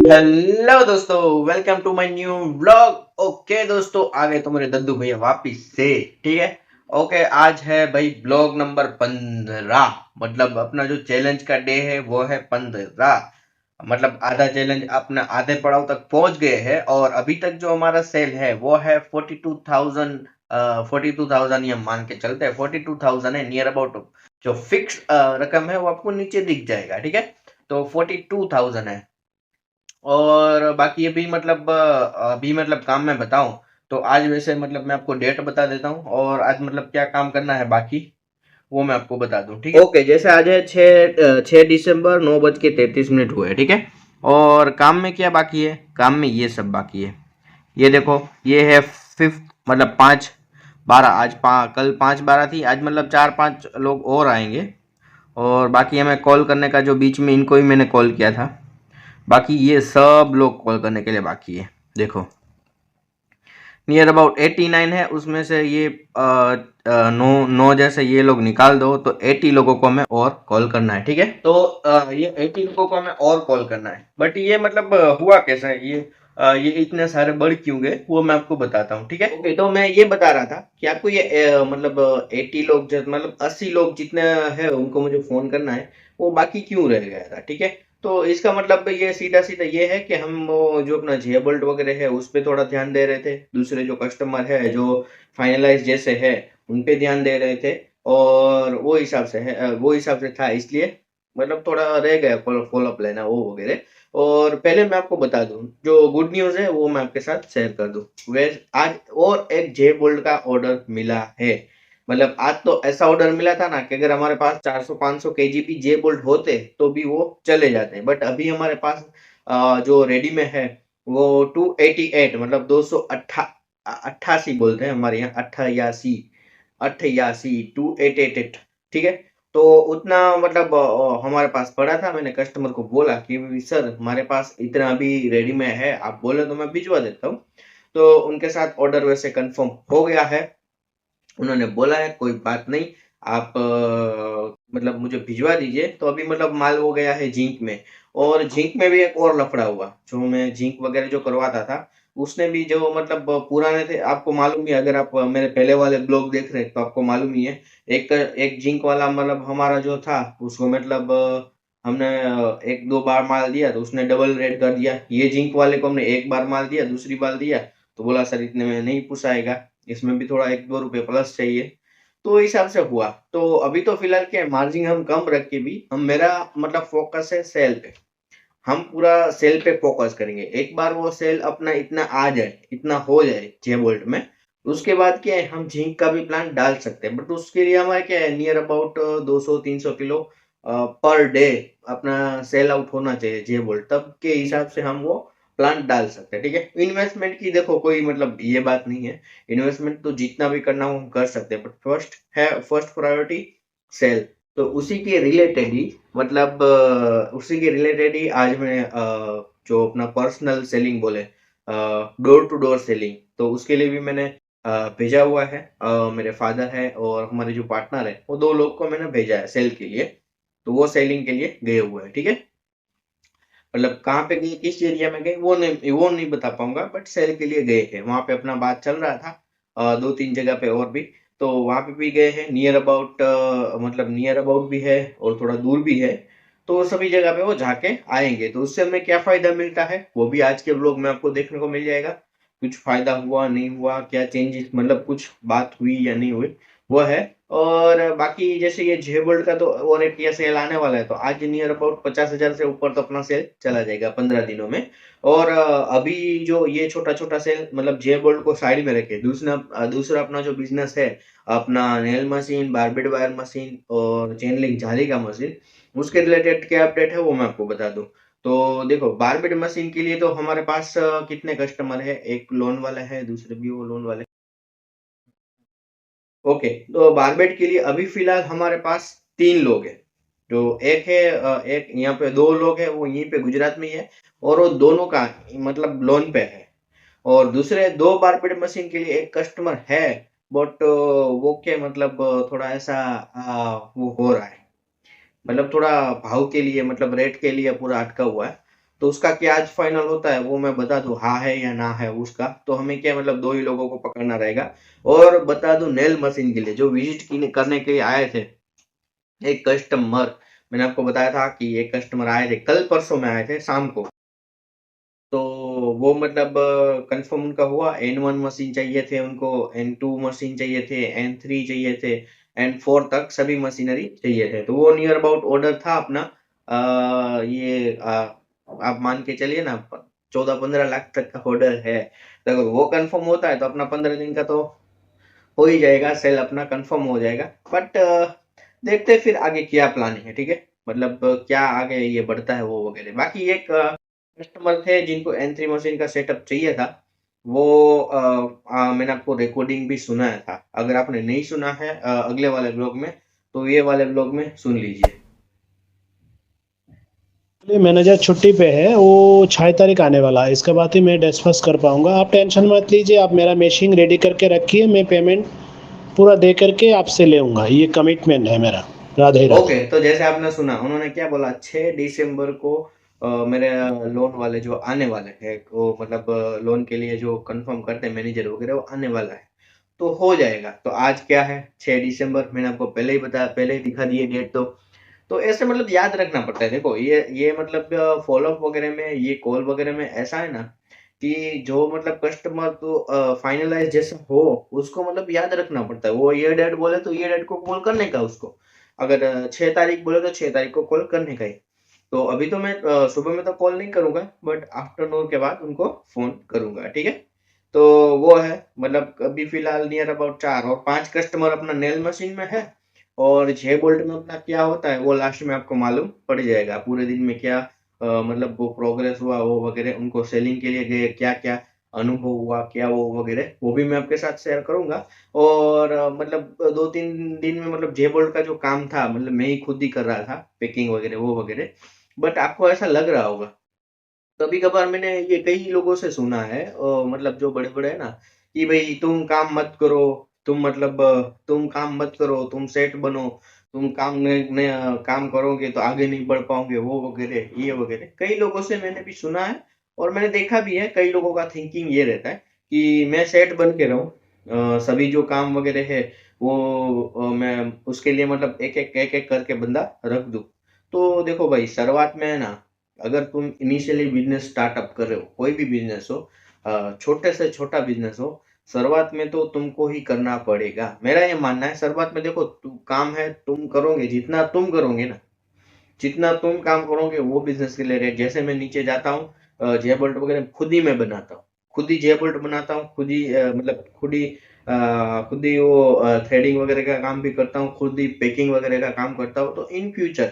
Hello दोस्तों, welcome to my new vlog. Okay दोस्तों, आ गए तुम्हारे दद्दू भैया वापिस से। ठीक है। ओके, आज है भाई ब्लॉग नंबर 15। मतलब अपना जो चैलेंज का डे है वो है 15। मतलब आधा चैलेंज अपना आधे पड़ाव तक पहुंच गए हैं और अभी तक जो हमारा सेल है वो है 42,000। 42,000 ये मान के चलते हैं, 42,000 है नियर अबाउट। जो फिक्स रकम है वो आपको नीचे दिख जाएगा। ठीक है। तो 42,000 है। और बाकी अभी मतलब काम में बताऊं तो आज वैसे मतलब मैं आपको डेट बता देता हूँ और आज मतलब क्या काम करना है बाकी वो मैं आपको बता दूं। ठीक है। ओके, जैसे आज है 6 दिसंबर 9:33 हुए। ठीक है। और काम में क्या बाकी है, काम में ये सब बाकी है। ये देखो, ये है फिफ्थ, मतलब 5/12। कल 5/12 थी, आज मतलब 4-5 लोग और आएंगे। और बाकी हमें कॉल करने का, जो बीच में इनको ही मैंने कॉल किया था, बाकी ये सब लोग कॉल करने के लिए बाकी है। देखो, नियर अबाउट 89 है, उसमें से ये नौ नौ जैसे ये लोग निकाल दो तो 80 लोगों को हमें और कॉल करना है। ठीक है। तो ये 80 लोगों को हमें और कॉल करना है। बट ये मतलब हुआ कैसा है, ये इतने सारे बढ़ क्यों गए वो मैं आपको बताता हूँ। ठीक है। ओके, तो मैं ये बता रहा था कि आपको ये मतलब 80 लोग, मतलब 80 लोग जितने हैं उनको मुझे फोन करना है, वो बाकी क्यों रह गया था। ठीक है। तो इसका मतलब ये सीधा सीधा ये है कि हम वो जो अपना जेबल्ट वगैरह है उस पे थोड़ा ध्यान दे रहे थे, दूसरे जो कस्टमर है जो फाइनलाइज जैसे है उन पे ध्यान दे रहे थे। और वो हिसाब से है, वो हिसाब से था, इसलिए मतलब थोड़ा रह गया फॉलो अप लेना वो वगैरह। और पहले मैं आपको बता दूं, जो गुड न्यूज है वो मैं आपके साथ शेयर कर दूं। वैसे आज और एक जे बोल्ट का ऑर्डर मिला है। मतलब आज तो ऐसा ऑर्डर मिला था ना कि अगर हमारे पास 400-500 केजी भी जे बोल्ट होते तो भी वो चले जाते, बट अभी हमारे पास जो रेडी में है वो 288, मतलब 288 बोलते हैं हमारे यहाँ, 88, 88, 288। ठीक है। तो उतना मतलब हमारे पास पड़ा था। मैंने कस्टमर को बोला कि सर हमारे पास इतना अभी रेडी में है, आप बोले तो मैं भिजवा देता हूँ। तो उनके साथ ऑर्डर वैसे कंफर्म हो गया है। उन्होंने बोला है कोई बात नहीं, आप मतलब मुझे भिजवा दीजिए। तो अभी मतलब माल हो गया है जिंक में। और जिंक में भी एक और लफड़ा हुआ, जो मैं जिंक वगैरह जो करवाता था उसने भी जो मतलब पुराने थे, आपको मालूम ही है, अगर आप मेरे पहले वाले ब्लॉग देख रहे हैं तो आपको मालूम ही है। एक एक जिंक वाला मतलब हमारा जो था उसको मतलब हमने एक दो बार माल दिया तो उसने डबल रेट कर दिया। ये जिंक वाले को हमने एक बार माल दिया, दूसरी बार दिया तो बोला सर इतने में नहीं पुसाएगा, इसमें भी थोड़ा 1-2 रुपए प्लस चाहिए। तो हिसाब से हुआ। तो अभी तो फिलहाल क्या है, मार्जिन हम कम रख के भी हम मेरा मतलब फोकस है सेल पे। हम पूरा सेल पे फोकस करेंगे। एक बार वो सेल अपना इतना आ जाए, इतना हो जाए जे बोल्ट में, उसके बाद क्या है हम जिंक का भी प्लान डाल सकते हैं। बट उसके लिए हमारे क्या है, near about 200-300 kilo per day अपना सेल आउट होना चाहिए जे बोल्ट, तब के हिसाब से हम वो प्लान डाल सकते हैं। ठीक है। इन्वेस्टमेंट की देखो कोई मतलब ये बात नहीं है, इन्वेस्टमेंट तो जितना भी करना हो हम कर सकते हैं, बट फर्स्ट प्रायोरिटी सेल। तो उसी के रिलेटेड ही मतलब उसी के रिलेटेड ही आज मैं जो अपना पर्सनल सेलिंग बोले, डोर टू डोर सेलिंग, तो उसके लिए भी मैंने भेजा हुआ है। मेरे फादर है और हमारे जो पार्टनर है वो दो लोग को मैंने भेजा है सेल के लिए। तो वो सेलिंग के लिए गए हुए हैं। ठीक है। मतलब कहाँ पे गए, किस एरिया में गए वो नहीं बता पाऊंगा, बट सेल के लिए गए हैं। वहां पे अपना बात चल रहा था 2-3 जगह पे और भी। तो वहां पे भी गए हैं, नियर अबाउट मतलब नियर अबाउट भी है और थोड़ा दूर भी है। तो सभी जगह पे वो जाके आएंगे। तो उससे हमें क्या फायदा मिलता है वो भी आज के ब्लॉग में आपको देखने को मिल जाएगा। कुछ फायदा हुआ नहीं हुआ, क्या चेंजेस, मतलब कुछ बात हुई या नहीं हुई, वो है। और बाकी जैसे ये जे वर्ल्ड का तो और एक ये सेल आने वाला है, तो आज नियर अबाउट 50,000 से ऊपर तो अपना सेल चला जाएगा 15 दिनों में। और अभी जो ये छोटा छोटा सेल मतलब जे वर्ल्ड को साइड में रखे, दूसरा अपना जो बिजनेस है, अपना nail machine, barbed wire machine और चेन लिंक जाली का मशीन, उसके रिलेटेड क्या अपडेट है वो मैं आपको बता दूं। तो देखो, बारबेड मशीन के लिए तो हमारे पास कितने कस्टमर है, एक लोन वाला है, दूसरे भी वो लोन वाले। ओके, तो बारबेट के लिए अभी फिलहाल हमारे पास 3 लोग हैं। जो एक है एक यहाँ पे 2 लोग हैं, वो यहीं पे गुजरात में ही है, और वो दोनों का मतलब लोन पे है। और दूसरे 2 बारबेट मशीन के लिए एक कस्टमर है, बट वो क्या मतलब थोड़ा ऐसा वो हो रहा है, मतलब थोड़ा भाव के लिए, मतलब रेट के लिए पूरा अटका हुआ है। तो उसका क्या आज फाइनल होता है वो मैं बता दूं, हाँ है या ना है उसका। तो हमें क्या मतलब दो ही लोगों को पकड़ना रहेगा। और बता दूं नेल मशीन के लिए जो विजिट करने के लिए आए थे एक कस्टमर, मैंने आपको बताया था कि एक कस्टमर आए थे कल परसों में, आए थे शाम को। तो वो मतलब कंफर्म उनका हुआ, N1 मशीन चाहिए थे उनको, N2 मशीन चाहिए थे, N3 चाहिए थे, N4 तक सभी मशीनरी चाहिए थे। तो वो नियर अबाउट ऑर्डर था अपना आप मान के चलिए ना 14-15 लाख तक का ऑर्डर है। तो अगर वो कंफर्म होता है तो अपना 15 दिन का तो हो ही जाएगा, सेल अपना कंफर्म हो जाएगा। बट देखते हैं फिर आगे क्या प्लानिंग है, ठीक है। मतलब क्या आगे ये बढ़ता है वो वगैरह। बाकी एक कस्टमर थे जिनको N3 मशीन का सेटअप चाहिए था, वो मैंने आपको रिकॉर्डिंग भी सुनाया था। अगर आपने नहीं सुना है अगले वाले ब्लॉग में, तो ये वाले ब्लॉग में सुन लीजिए। मैनेजर छुट्टी पे है, वो 6 तारीख आने वाला है, इसके बाद ही मैं डिस्कस कर पाऊंगा। आप टेंशन मत लीजिए, आप मेरा मशीन रेडी करके रखिए, मैं पेमेंट पूरा दे करके आपसे ले आऊंगा, ये कमिटमेंट है मेरा। राधे राधे। ओके, तो जैसे आपने सुना उन्होंने क्या बोला, 6 दिसंबर को मेरे लोन वाले जो आने वाले हैं, वो मतलब लोन के लिए जो कंफर्म करते हैं मैनेजर वगैरह, वो आने वाला है। तो हो जाएगा। तो आज क्या है, 6 दिसंबर, मैंने आपको पहले ही बताया, पहले ही दिखा दिए डेट। तो ऐसे मतलब याद रखना पड़ता है। देखो ये मतलब फॉलो अप वगैरह में, ये कॉल वगैरह में ऐसा है ना कि जो मतलब कस्टमर तो फाइनलाइज जैसे हो, उसको मतलब याद रखना पड़ता है। वो ये डेट बोले तो ये डेट को कॉल करने का उसको। अगर 6 तारीख बोले तो 6 तारीख को कॉल करने का ही। तो अभी तो मैं सुबह में तो कॉल नहीं करूंगा, बट आफ्टरनून के बाद उनको फोन करूंगा, ठीक है। तो वो है मतलब अभी फिलहाल नियर अबाउट 4 और 5 कस्टमर अपना नेल मशीन में है। और 6 बोल्ट में अपना क्या होता है वो लास्ट में आपको मालूम पड़ जाएगा। पूरे दिन में क्या मतलब वो प्रोग्रेस हुआ वो वगैरह, उनको सेलिंग के लिए गए क्या क्या अनुभव हुआ क्या वो वगैरह, वो भी मैं आपके साथ शेयर करूंगा। और मतलब 2-3 दिन में मतलब जे बोल्ट का जो काम था मतलब मैं ही खुद ही कर रहा था, पैकिंग वगैरह वो वगैरह। बट आपको ऐसा लग रहा होगा, कभी कभार मैंने ये कई लोगों से सुना है मतलब जो बड़े बड़े है ना, कि भाई तुम काम मत करो, तुम मतलब तुम काम मत करो, तुम सेठ बनो, तुम काम करोगे तो आगे नहीं बढ़ पाओगे वो वगैरह ये वगैरह। कई लोगों से मैंने भी सुना है और मैंने देखा भी है, कई लोगों का थिंकिंग ये रहता है कि मैं सेठ बन के रहूं, सभी जो काम वगैरह है वो मैं उसके लिए मतलब एक एक करके बंदा रख दूं। तो देखो भाई, शुरुआत में है ना, अगर तुम इनिशियली बिजनेस स्टार्टअप कर रहे हो, कोई भी बिजनेस हो, छोटे से छोटा बिजनेस हो, शुरुआत में तो तुमको ही करना पड़ेगा। मेरा ये मानना है, शुरुआत में देखो काम है तुम करोगे, जितना तुम करोगे ना, जितना तुम काम करोगे वो बिजनेस के लिए रेट। जैसे मैं नीचे जाता हूँ जे बोल्ट वगैरह खुद ही मैं बनाता हूँ, खुद ही जे बोल्ट बनाता हूँ, खुद ही मतलब खुद ही वो थ्रेडिंग वगैरह का काम भी करता हूँ, खुद ही पैकिंग वगैरह का काम करता हूँ। तो इन फ्यूचर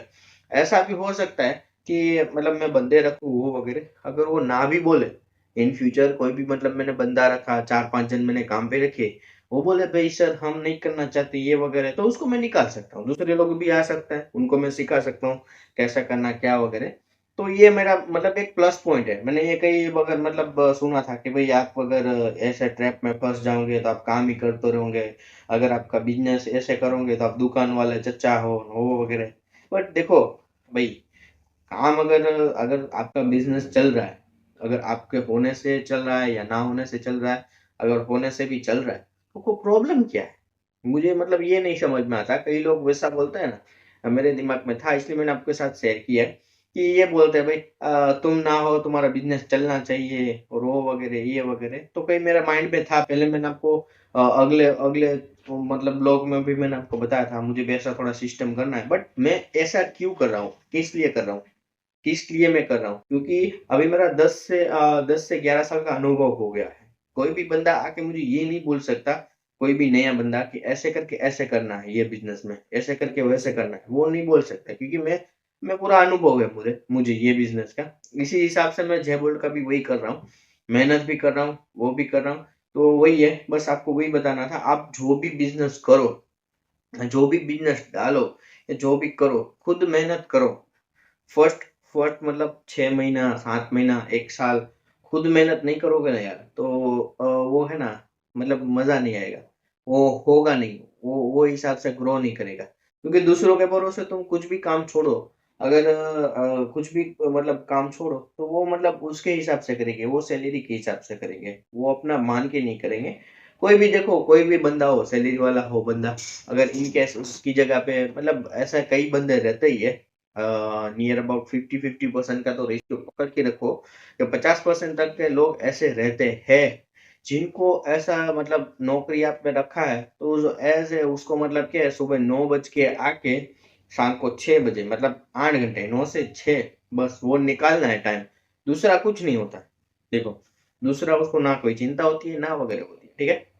ऐसा भी हो सकता है कि मतलब मैं बंदे रखूँ वो वगैरह, अगर वो ना भी बोले इन फ्यूचर कोई भी, मतलब मैंने बंदा रखा 4-5 जन मैंने काम पे रखे, वो बोले भाई सर हम नहीं करना चाहते ये वगैरह, तो उसको मैं निकाल सकता हूँ। दूसरे लोग भी आ सकते हैं, उनको मैं सिखा सकता हूँ कैसा करना क्या वगैरह। तो ये मेरा मतलब एक प्लस पॉइंट है। मैंने ये कई अगर मतलब सुना था कि भाई आप अगर ऐसे ट्रैप में फंस जाओगे तो आप काम ही करते रहोगे, अगर आपका बिजनेस ऐसे करोगे तो आप दुकान वाले चचा हो वो वगैरह। बट देखो भाई, काम अगर अगर आपका बिजनेस चल रहा है, अगर आपके होने से चल रहा है या ना होने से चल रहा है, अगर होने से भी चल रहा है तो कोई प्रॉब्लम क्या है? मुझे मतलब ये नहीं समझ में आता। कई लोग वैसा बोलते हैं ना, मेरे दिमाग में था इसलिए मैंने आपके साथ शेयर किया है कि ये बोलते हैं भाई तुम ना हो तुम्हारा बिजनेस चलना चाहिए और वो वगैरह ये वगैरह। तो कहीं मेरा माइंड में था, पहले मैंने आपको अगले अगले तो मतलब ब्लॉग में भी मैंने आपको बताया था मुझे भी ऐसा थोड़ा सिस्टम करना है। बट मैं ऐसा क्यों कर रहा हूँ, किस लिए कर रहा हूँ, किस लिए मैं कर रहा हूँ? क्योंकि अभी मेरा 10 से 11 साल का अनुभव हो गया है। कोई भी बंदा आके मुझे ये नहीं बोल सकता, कोई भी नया बंदा, कि ऐसे करके ऐसे करना है ये बिजनेस में, ऐसे करके वैसे करना है, वो नहीं बोल सकता। क्योंकि मैं पूरा अनुभव है मुझे मुझे ये बिजनेस का। इसी हिसाब से मैं जय बोल्ट का भी वही कर रहा हूँ, मेहनत भी कर रहा हूँ वो भी कर रहा हूँ। तो वही है, बस आपको वही बताना था। आप जो भी बिजनेस करो, जो भी बिजनेस डालो या जो भी करो, खुद मेहनत करो। फर्स्ट फर्स्ट मतलब 6 महीना 7 महीना 1 साल खुद मेहनत नहीं करोगे ना यार, तो वो है ना, मतलब मजा नहीं आएगा, वो होगा नहीं, वो हिसाब से ग्रो नहीं करेगा। क्योंकि दूसरों के भरोसे तुम कुछ भी काम छोड़ो, अगर कुछ भी मतलब काम छोड़ो तो वो मतलब उसके हिसाब से करेंगे, वो सैलरी के हिसाब से करेंगे, वो अपना मान के नहीं करेंगे। कोई भी देखो, कोई भी बंदा हो, सैलरी वाला हो बंदा, अगर इन केस उसकी जगह पे मतलब ऐसा कई बंदे रहते ही है, नियर अबाउट 50-50% का तो रेशियो पकड़ के रखो कि 50% तक के लोग ऐसे रहते हैं जिनको ऐसा मतलब नौकरी आपने रखा है, तो एज ए उसको मतलब क्या है, सुबह 9 बज के आके शाम को 6 बजे मतलब 8 घंटे, 9 से 6 बस वो निकालना है टाइम, दूसरा कुछ नहीं होता। देखो, दूसरा उसको ना कोई चिंता होती है ना वगैरह होती है, ठीक है।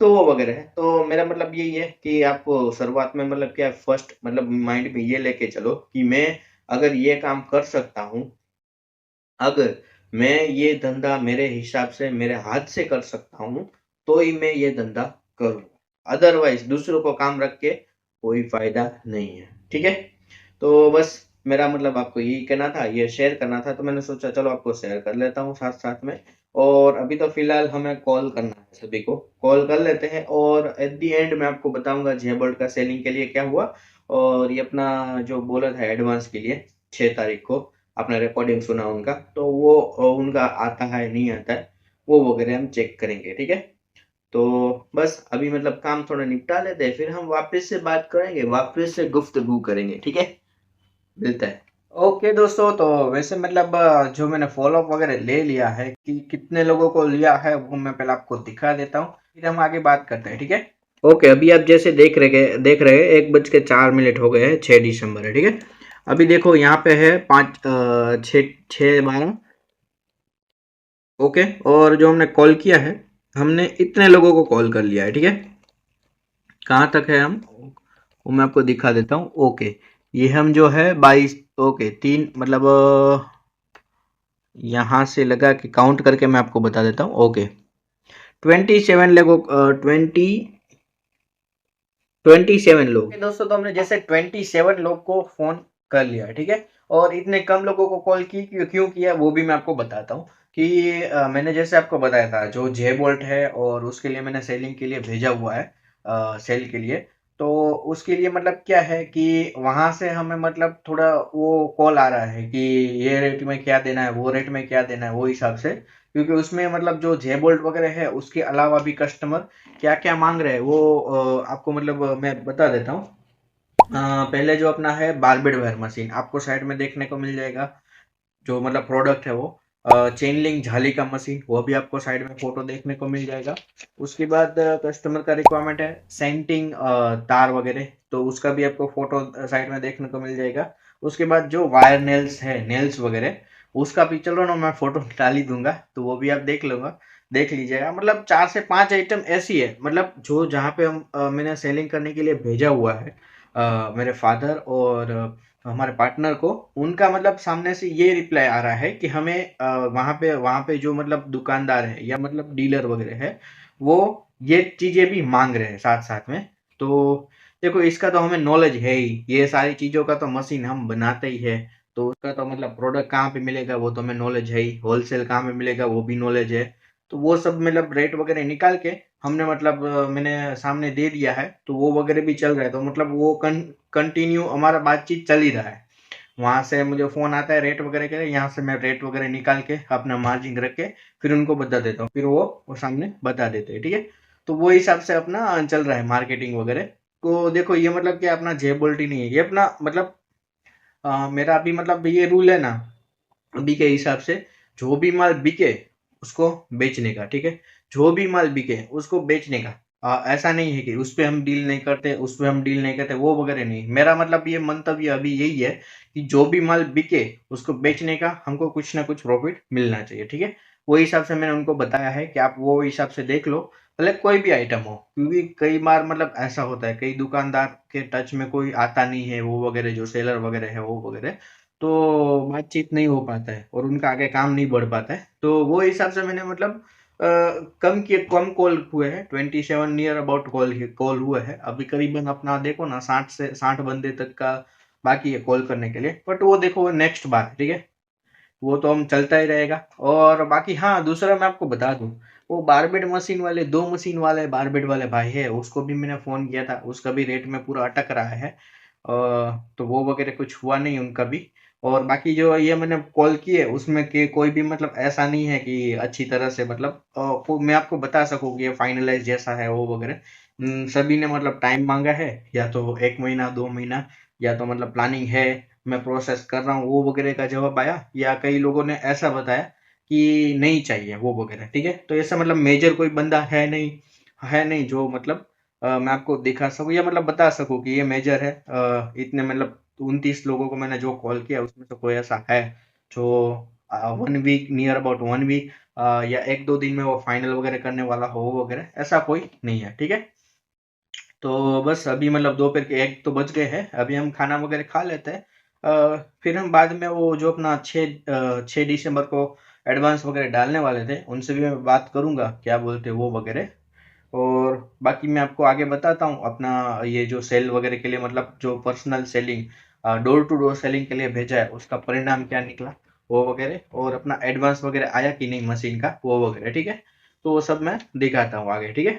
तो वो वगैरह है, तो मेरा मतलब यही है कि आपको शुरुआत में मतलब क्या फर्स्ट मतलब माइंड में ये लेके चलो कि मैं अगर ये काम कर सकता हूँ, अगर मैं ये धंधा मेरे हिसाब से मेरे हाथ से कर सकता हूँ, तो ही मैं ये धंधा करूँ। अदरवाइज दूसरों को काम रख के कोई फायदा नहीं है, ठीक है। तो बस मेरा मतलब आपको यही कहना था, ये शेयर करना था, तो मैंने सोचा चलो आपको शेयर कर लेता हूँ साथ साथ में। और अभी तो फिलहाल हमें कॉल करना है, सभी को कॉल कर लेते हैं और एट दी एंड मैं आपको बताऊंगा जेबोल्ट का सेलिंग के लिए क्या हुआ, और ये अपना जो बोला था एडवांस के लिए 6 तारीख को आपने रिकॉर्डिंग सुना उनका, तो वो उनका आता है नहीं आता है, वो वगैरह हम चेक करेंगे, ठीक है। तो बस अभी मतलब काम थोड़ा निपटा लेते हैं, फिर हम वापस से बात करेंगे, वापस से गुफ्तगू करेंगे, ठीक है। मिलता है। ओके दोस्तों, तो वैसे मतलब जो मैंने फॉलोअप वगैरह ले लिया है कि कितने लोगों को लिया है, वो मैं पहले आपको दिखा देता हूँ, फिर हम आगे बात करते हैं, ठीक है। ओके, अभी आप जैसे देख रहे हैं 1:04 हो गए हैं, 6 दिसंबर है, ठीक है। अभी देखो यहाँ पे है 6:12। ओके, और जो हमने कॉल किया है, हमने इतने लोगों को कॉल कर लिया है, ठीक है। कहाँ तक है हम, वो मैं आपको दिखा देता हूँ। ओके, ये हम जो है 22, ओके 3 मतलब यहाँ से लगा के काउंट करके मैं आपको बता देता हूँ। ओके, 27 लोग दोस्तों, तो हमने जैसे 27 लोग को फोन कर लिया, ठीक है। और इतने कम लोगों को कॉल की क्यों किया, वो भी मैं आपको बताता हूँ कि मैंने जैसे आपको बताया था जो जे बोल्ट है, और उसके लिए मैंने सेलिंग के लिए भेजा हुआ है, सेल के लिए। तो उसके लिए मतलब क्या है कि वहां से हमें मतलब थोड़ा वो कॉल आ रहा है कि ये रेट में क्या देना है, वो रेट में क्या देना है, वो हिसाब से, क्योंकि उसमें मतलब जो जे बोल्ट वगैरह है उसके अलावा भी कस्टमर क्या क्या मांग रहे हैं वो आपको मतलब मैं बता देता हूँ। पहले जो अपना है बारबेड वेयर मशीन आपको साइड में देखने को मिल जाएगा, जो मतलब प्रोडक्ट है वो। चेन लिंक झाली का मशीन, वो भी आपको साइड में फोटो देखने को मिल जाएगा। उसके बाद कस्टमर का रिक्वायरमेंट है सेंटिंग तार वगैरह, तो उसका भी आपको फोटो साइड में देखने को मिल जाएगा। उसके बाद जो वायर नेल्स है, नेल्स वगैरह, उसका भी चलो ना मैं फोटो डाल ही दूंगा, तो वो भी आप देख लीजिएगा। मतलब 4 से 5 आइटम ऐसी है, मतलब जो जहाँ पे हम मैंने सेलिंग करने के लिए भेजा हुआ है, मेरे फादर और हमारे पार्टनर को, उनका मतलब सामने से ये रिप्लाई आ रहा है कि हमें वहां पे जो मतलब दुकानदार है या मतलब डीलर वगैरह है, वो ये चीजें भी मांग रहे हैं साथ साथ में। तो देखो, इसका तो हमें नॉलेज है ही, ये सारी चीजों का तो मशीन हम बनाते ही है, तो उसका तो मतलब प्रोडक्ट कहाँ पे मिलेगा वो तो हमें नॉलेज है ही, होलसेल कहाँ पे मिलेगा वो भी नॉलेज है। तो वो सब मतलब रेट वगैरह निकाल के हमने मतलब मैंने सामने दे दिया है, तो वो वगैरह भी चल रहा है, तो मतलब वो कंटिन्यू हमारा बातचीत चल ही रहा है। वहां से मुझे फोन आता है रेट वगैरह के लिए, यहाँ से मैं रेट वगैरह निकाल के अपना मार्जिन रख के फिर उनको बता देता हूँ, फिर वो सामने बता देते हैं, ठीक है। तो वो हिसाब से अपना चल रहा है मार्केटिंग वगैरह। तो देखो, ये मतलब कि अपना जे बोल्ट ही नहीं है, ये अपना मतलब मेरा अभी मतलब ये रूल है ना, अभी के हिसाब से जो भी माल बिके उसको बेचने का, ठीक है। जो भी माल बिके उसको बेचने का। ऐसा नहीं है कि उस पे हम डील नहीं करते, उस पे हम डील नहीं करते, वो वगैरह नहीं। मेरा मतलब ये मंतव्य अभी यही है कि जो भी माल बिके उसको बेचने का हमको कुछ ना कुछ प्रॉफिट मिलना चाहिए, ठीक है। वो हिसाब से मैंने उनको बताया है कि आप वो हिसाब से देख लो, भले कोई भी आइटम हो, क्योंकि कई बार मतलब ऐसा होता है कई दुकानदार के टच में कोई आता नहीं है, वो वगैरह जो सेलर वगैरह है वो वगैरह, तो बातचीत नहीं हो पाता है और उनका आगे काम नहीं बढ़ पाता है। तो वो हिसाब से मैंने मतलब कम कॉल हुए हैं, 27 नियर अबाउट कॉल हुए हैं अभी, करीबन अपना देखो ना 60 बंदे तक का बाकी है कॉल करने के लिए, बट वो देखो नेक्स्ट बार, ठीक है। वो तो हम चलता ही रहेगा। और बाकी हाँ, दूसरा मैं आपको बता दूं, वो बारबेड मशीन वाले, 2 मशीन वाले बारबेड वाले भाई है, उसको भी मैंने फोन किया था, उसका भी रेट में पूरा अटक रहा है। तो वो वगैरह कुछ हुआ नहीं उनका भी। और बाकी जो ये मैंने कॉल किए उसमें कि कोई भी मतलब ऐसा नहीं है कि अच्छी तरह से मतलब मैं आपको बता सकूँ कि ये फाइनलाइज जैसा है वो वगैरह। सभी ने मतलब टाइम मांगा है, या तो 1 महीना 2 महीना, या तो मतलब प्लानिंग है, मैं प्रोसेस कर रहा हूँ वो वगैरह का जवाब आया, या कई लोगों ने ऐसा बताया कि नहीं चाहिए वो वगैरह। ठीक है, तो ऐसा मतलब मेजर कोई बंदा है नहीं जो मतलब मैं आपको दिखा सकूँ या मतलब बता सकूँ कि ये मेजर है। इतने मतलब 29 लोगों को मैंने जो कॉल किया उसमें से कोई ऐसा है जो 1 वीक, नियर अबाउट 1 वीक या 1-2 दिन में वो फाइनल वगैरह करने वाला हो वगैरह, ऐसा कोई नहीं है। ठीक है, तो बस अभी मतलब दोपहर के 1 तो बज गए हैं, अभी हम खाना वगैरह खा लेते हैं। फिर हम बाद में वो जो अपना 6 दिसंबर को एडवांस वगैरह डालने वाले थे उनसे भी मैं बात करूंगा, क्या बोलते हैं वो वगैरह। और बाकी मैं आपको आगे बताता हूँ अपना ये जो सेल वगैरह के लिए मतलब जो personal selling, door to door selling के लिए भेजा है उसका परिणाम क्या निकला वो वगैरह, और अपना एडवांस वगैरह आया कि नहीं मशीन का वो वगैरह। ठीक है, तो वो सब मैं दिखाता हूँ आगे। ठीक है,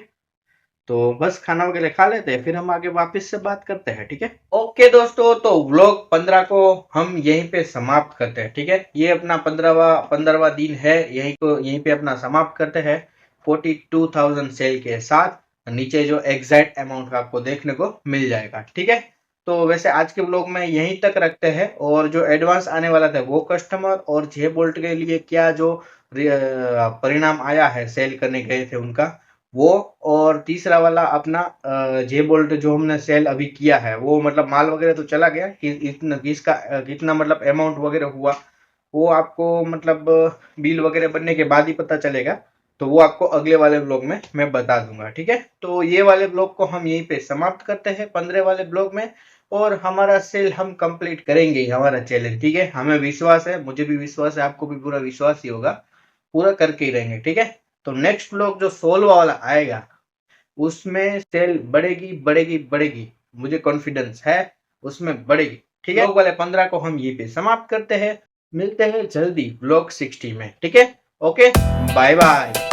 तो बस खाना वगैरह खा लेते हैं फिर हम आगे वापस से बात करते हैं। ठीक है, ओके दोस्तों, तो व्लॉग 15 को हम यहीं पे समाप्त करते हैं। ठीक है, ये अपना 15वां दिन है, यहीं पे अपना समाप्त करते हैं 42,000 सेल के साथ। नीचे जो एग्जैक्ट अमाउंट आपको देखने को मिल जाएगा। ठीक है, तो वैसे आज के व्लॉग में यहीं तक रखते हैं, और जो एडवांस आने वाला था वो कस्टमर और जे बोल्ट के लिए क्या जो परिणाम आया है सेल करने गए थे उनका वो, और तीसरा वाला अपना जे बोल्ट जो हमने सेल अभी किया है वो मतलब माल वगैरह तो चला गया कि इतना कितना मतलब अमाउंट वगैरह हुआ वो आपको मतलब बिल वगैरह बनने के बाद ही पता चलेगा। तो वो आपको अगले वाले ब्लॉग में मैं बता दूंगा। ठीक है, तो ये वाले ब्लॉग को हम यहीं पे समाप्त करते हैं 15 वाले ब्लॉग में, और हमारा सेल हम कंप्लीट करेंगे, हमारा चैलेंज। ठीक है, हमें विश्वास है, मुझे भी विश्वास है, आपको भी पूरा विश्वास ही होगा, पूरा करके ही रहेंगे। ठीक है, तो नेक्स्ट ब्लॉग जो 16 वाला आएगा उसमें सेल बढ़ेगी बढ़ेगी बढ़ेगी, मुझे कॉन्फिडेंस है उसमें बढ़ेगी। ठीक है, ब्लॉग वाले 15 को हम ये पे समाप्त करते हैं, मिलते हैं जल्दी ब्लॉग 60 में। ठीक है, ओके, बाय बाय।